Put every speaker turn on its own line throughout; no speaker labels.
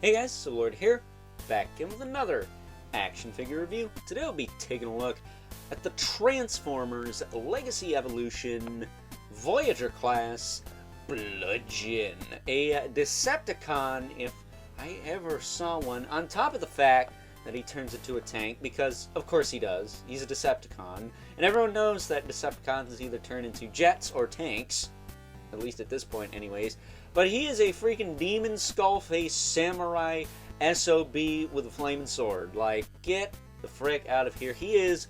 Hey guys, so Lord here, back in with another action figure review. Today we'll be taking a look at the Transformers Legacy Evolution Voyager class Bludgeon. A Decepticon, if I ever saw one, on top of the fact that he turns into a tank, because of course he does. He's a Decepticon, and everyone knows that Decepticons either turn into jets or tanks, at least at this point anyways. But he is a freaking demon skull-faced samurai SOB with a flaming sword. Like, get the frick out of here. He is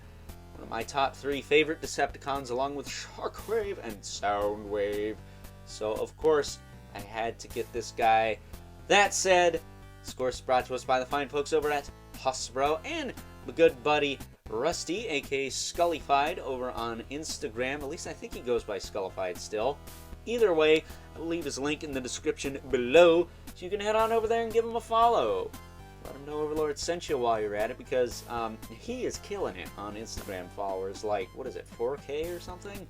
one of my top 3 favorite Decepticons, along with Shockwave and Soundwave. So, of course, I had to get this guy. That said, this of course brought to us by the fine folks over at Hasbro and my good buddy Rusty, aka Skullified, over on Instagram. At least I think he goes by Skullified still. Either way, I'll leave his link in the description below, so you can head on over there and give him a follow. Let him know Overlord sent you while you're at it, because he is killing it on Instagram followers. Like, what is it, 4K or something?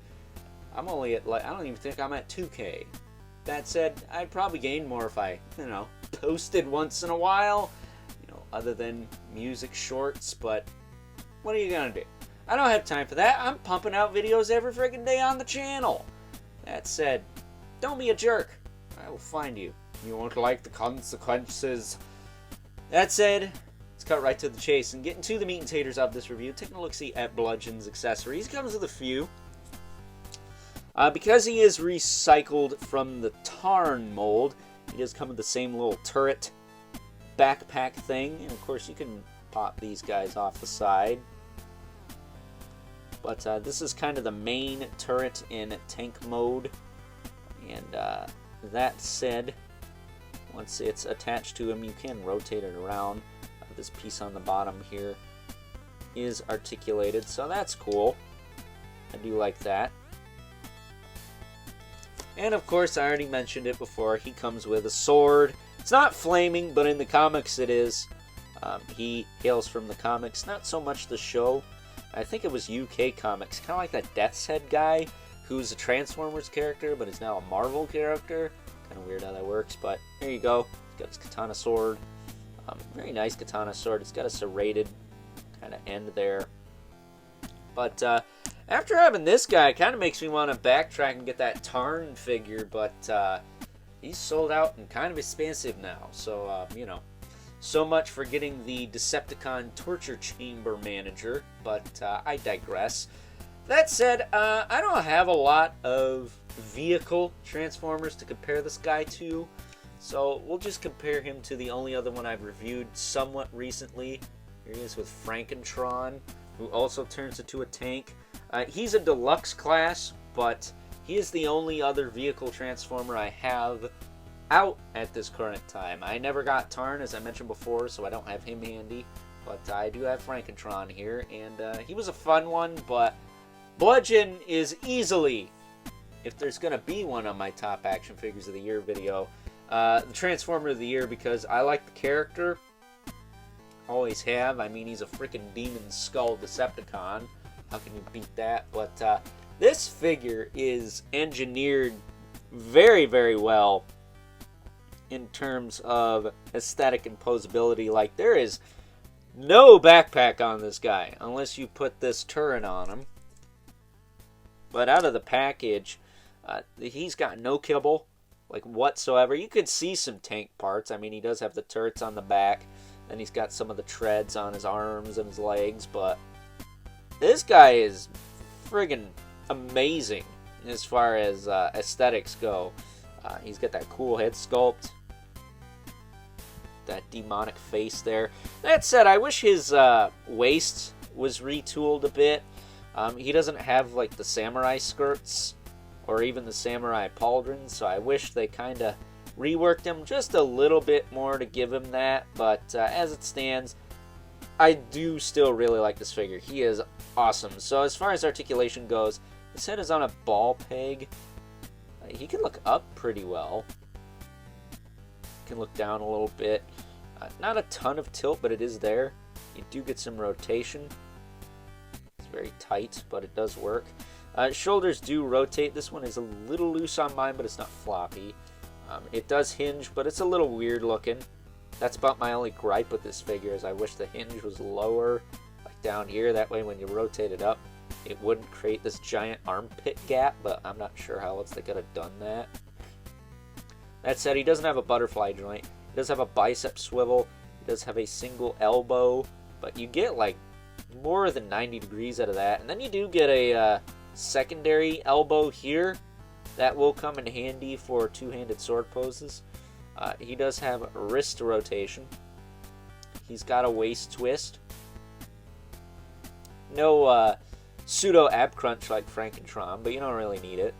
I'm only at, like, I don't even think I'm at 2K. That said, I'd probably gain more if I, posted once in a while, other than music shorts, but what are you gonna do? I don't have time for that. I'm pumping out videos every freaking day on the channel. That said, don't be a jerk. I will find you. You won't like the consequences. That said, let's cut right to the chase and get into the meat and taters of this review. Taking a look-see at Bludgeon's accessories. He comes with a few. Because he is recycled from the Tarn mold, he does come with the same little turret backpack thing. And of course, you can pop these guys off the side. But this is kind of the main turret in tank mode. And that said, once it's attached to him, you can rotate it around. This piece on the bottom here is articulated, so that's cool. I do like that. And of course, I already mentioned it before, he comes with a sword. It's not flaming, but in the comics it is. He hails from the comics, not so much the show. I think it was UK Comics, kind of like that Death's Head guy, who's a Transformers character, but is now a Marvel character. Kind of weird how that works, but there you go. He's got his katana sword. Very nice katana sword. It's got a serrated kind of end there. But after having this guy, it kind of makes me want to backtrack and get that Tarn figure, but he's sold out and kind of expensive now. So, so much for getting the Decepticon Torture Chamber Manager, but I digress. That said, I don't have a lot of vehicle Transformers to compare this guy to, so we'll just compare him to the only other one I've reviewed somewhat recently. Here he is with Frankentron, who also turns into a tank. He's a deluxe class, but he is the only other vehicle Transformer I have out at this current time. I never got Tarn, as I mentioned before, so I don't have him handy, but I do have Frankentron here, and he was a fun one, but Bludgeon is easily, if there's going to be one on my top action figures of the year video, the Transformer of the year, because I like the character, always have. I mean, he's a freaking demon skull Decepticon. How can you beat that? But this figure is engineered very, very well in terms of aesthetic and posability. Like, there is no backpack on this guy unless you put this turret on him. But out of the package, he's got no kibble, like, whatsoever. You could see some tank parts. I mean, he does have the turrets on the back, and he's got some of the treads on his arms and his legs, but this guy is friggin' amazing as far as aesthetics go. He's got that cool head sculpt, that demonic face there. That said, I wish his waist was retooled a bit. He doesn't have like the samurai skirts or even the samurai pauldrons, so I wish they kind of reworked him just a little bit more to give him that. But as it stands, I do still really like this figure. He is awesome. So as far as articulation goes, his head is on a ball peg. He can look up pretty well. Can look down a little bit. Not a ton of tilt, but it is there. You do get some rotation. It's very tight, but it does work. Shoulders do rotate. This one is a little loose on mine, but it's not floppy. It does hinge, but it's a little weird looking. That's about my only gripe with this figure, is I wish the hinge was lower, like down here. That way when you rotate it up, it wouldn't create this giant armpit gap, but I'm not sure how else they could have done that. That said, he doesn't have a butterfly joint. He does have a bicep swivel. He does have a single elbow, but you get like more than 90 degrees out of that. And then you do get a secondary elbow here. That will come in handy for two-handed sword poses. He does have wrist rotation. He's got a waist twist. No pseudo ab crunch like Frankentron, but you don't really need it.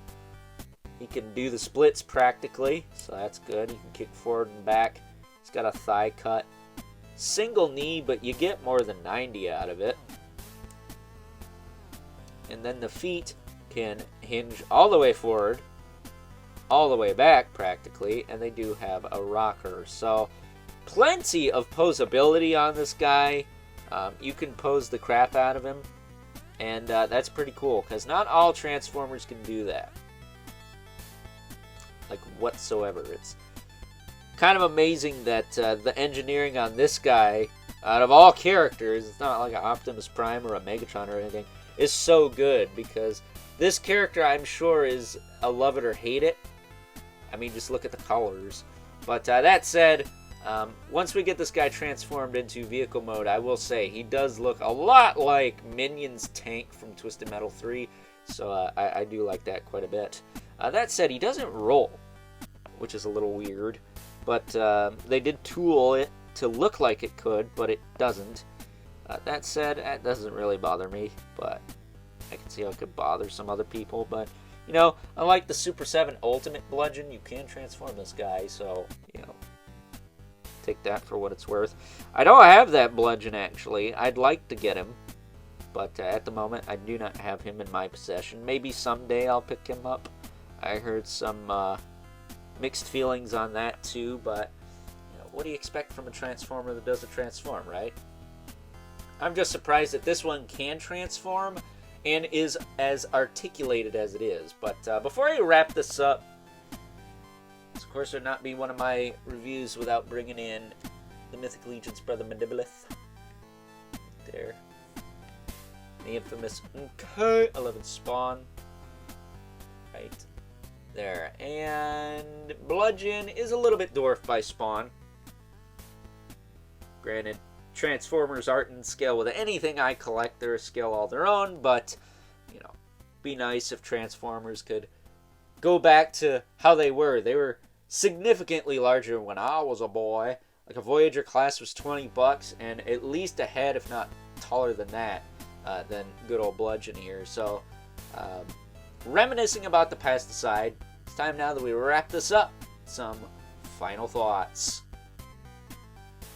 He can do the splits practically, so that's good. He can kick forward and back. He's got a thigh cut. Single knee, but you get more than 90 out of it. And then the feet can hinge all the way forward, all the way back practically, and they do have a rocker. So plenty of posability on this guy. You can pose the crap out of him, and that's pretty cool, because not all Transformers can do that. Like, whatsoever. It's kind of amazing that the engineering on this guy, out of all characters, it's not like an Optimus Prime or a Megatron or anything, is so good, because this character, I'm sure, is a love it or hate it. I mean, just look at the colors. But that said, once we get this guy transformed into vehicle mode, I will say he does look a lot like Minion's tank from Twisted Metal 3, so I do like that quite a bit. That said, he doesn't roll, which is a little weird, but they did tool it to look like it could, but it doesn't. That said, that doesn't really bother me, but I can see how it could bother some other people. But, you know, unlike the Super 7 Ultimate Bludgeon, you can transform this guy, so, you know, take that for what it's worth. I don't have that Bludgeon, actually. I'd like to get him, but at the moment, I do not have him in my possession. Maybe someday I'll pick him up. I heard some mixed feelings on that, too, but, you know, what do you expect from a Transformer that doesn't transform, right? I'm just surprised that this one can transform and is as articulated as it is. But before I wrap this up, of course, would not be one of my reviews without bringing in the Mythic Legion's brother Mandibilith. There. The infamous K11 Spawn. Right there. And Bludgeon is a little bit dwarfed by Spawn. Granted, Transformers art and scale with anything I collect, they're a scale all their own, but, you know, be nice if Transformers could go back to how they were. They were significantly larger when I was a boy. Like, a Voyager class was $20, and at least a head, if not taller than that, than good old Bludgeon here. So, reminiscing about the past aside, it's time now that we wrap this up. Some final thoughts.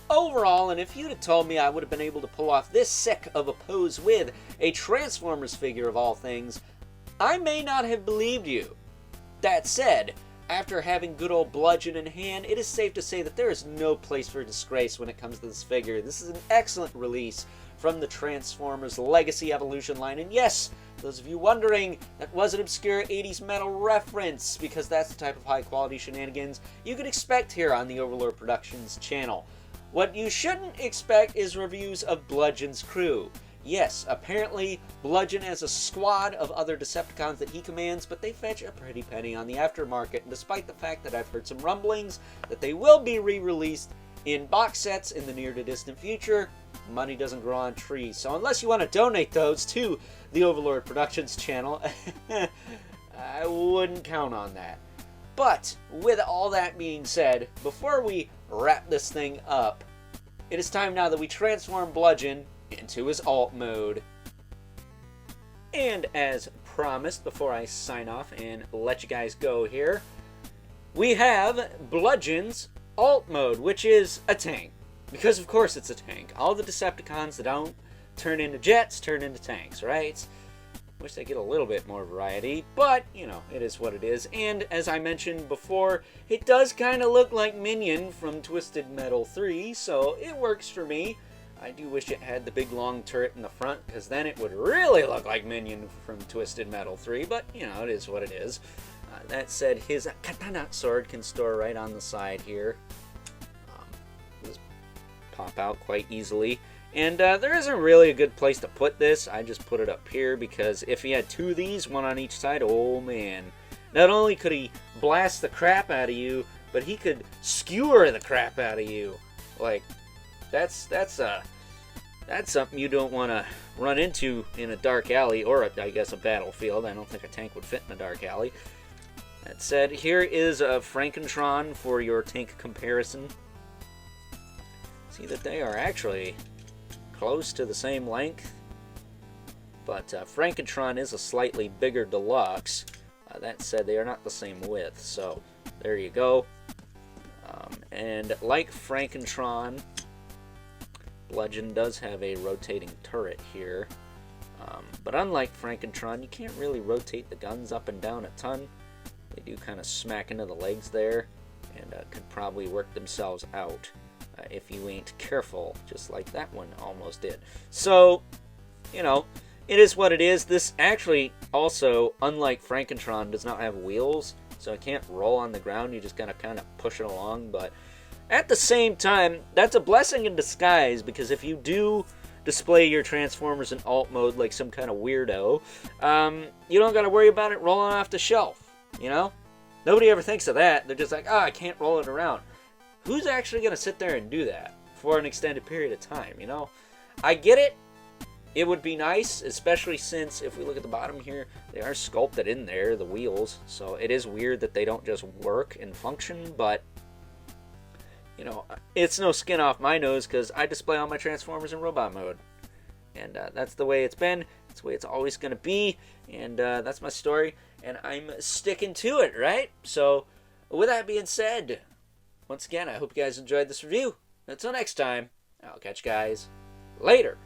Overall, and if you'd have told me I would have been able to pull off this sick of a pose with a Transformers figure of all things, I may not have believed you. That said, after having good old Bludgeon in hand, it is safe to say that there is no place for disgrace when it comes to this figure. This is an excellent release from the Transformers Legacy Evolution line, and yes, those of you wondering, that was an obscure 80s metal reference, because that's the type of high-quality shenanigans you could expect here on the Overlord Productions channel. What you shouldn't expect is reviews of Bludgeon's crew. Yes, apparently Bludgeon has a squad of other Decepticons that he commands, but they fetch a pretty penny on the aftermarket, and despite the fact that I've heard some rumblings that they will be re-released in box sets in the near to distant future, money doesn't grow on trees. So unless you want to donate those to the Overlord Productions channel, I wouldn't count on that. But with all that being said, before we wrap this thing up, it is time now that we transform Bludgeon into his alt mode. And as promised, before I sign off and let you guys go here, we have Bludgeon's alt mode, which is a tank. Because of course it's a tank. All the Decepticons that don't turn into jets turn into tanks, right? Wish they get a little bit more variety, but, you know, it is what it is. And as I mentioned before, it does kind of look like Minion from Twisted Metal 3, so it works for me. I do wish it had the big long turret in the front, because then it would really look like Minion from Twisted Metal 3, but, you know, it is what it is. That said, his katana sword can store right on the side here. His pop out quite easily. And there isn't really a good place to put this. I just put it up here because if he had 2 of these, 1 on each side, oh man. Not only could he blast the crap out of you, but he could skewer the crap out of you. Like, that's something you don't want to run into in a dark alley, or I guess a battlefield. I don't think a tank would fit in a dark alley. That said, here is a Frankentron for your tank comparison. See that they are actually close to the same length, but Frankentron is a slightly bigger deluxe. That said, they are not the same width, so there you go. And like Frankentron, Bludgeon does have a rotating turret here, but unlike Frankentron, you can't really rotate the guns up and down a ton. They do kind of smack into the legs there, and could probably work themselves out if you ain't careful, just like that one almost did. So, you know, it is what it is. This actually also, unlike Frankentron, does not have wheels, so it can't roll on the ground. You just gotta kind of push it along, but at the same time, that's a blessing in disguise, because if you do display your Transformers in alt mode like some kind of weirdo, you don't gotta worry about it rolling off the shelf, you know? Nobody ever thinks of that. They're just like, oh, I can't roll it around. Who's actually gonna sit there and do that for an extended period of time, you know? I get it. It would be nice, especially since, if we look at the bottom here, they are sculpted in there, the wheels, so it is weird that they don't just work and function, but, you know, it's no skin off my nose, because I display all my Transformers in robot mode, and that's the way it's been, that's the way it's always going to be, and that's my story, and I'm sticking to it, right? So, with that being said, once again, I hope you guys enjoyed this review. Until next time, I'll catch you guys later.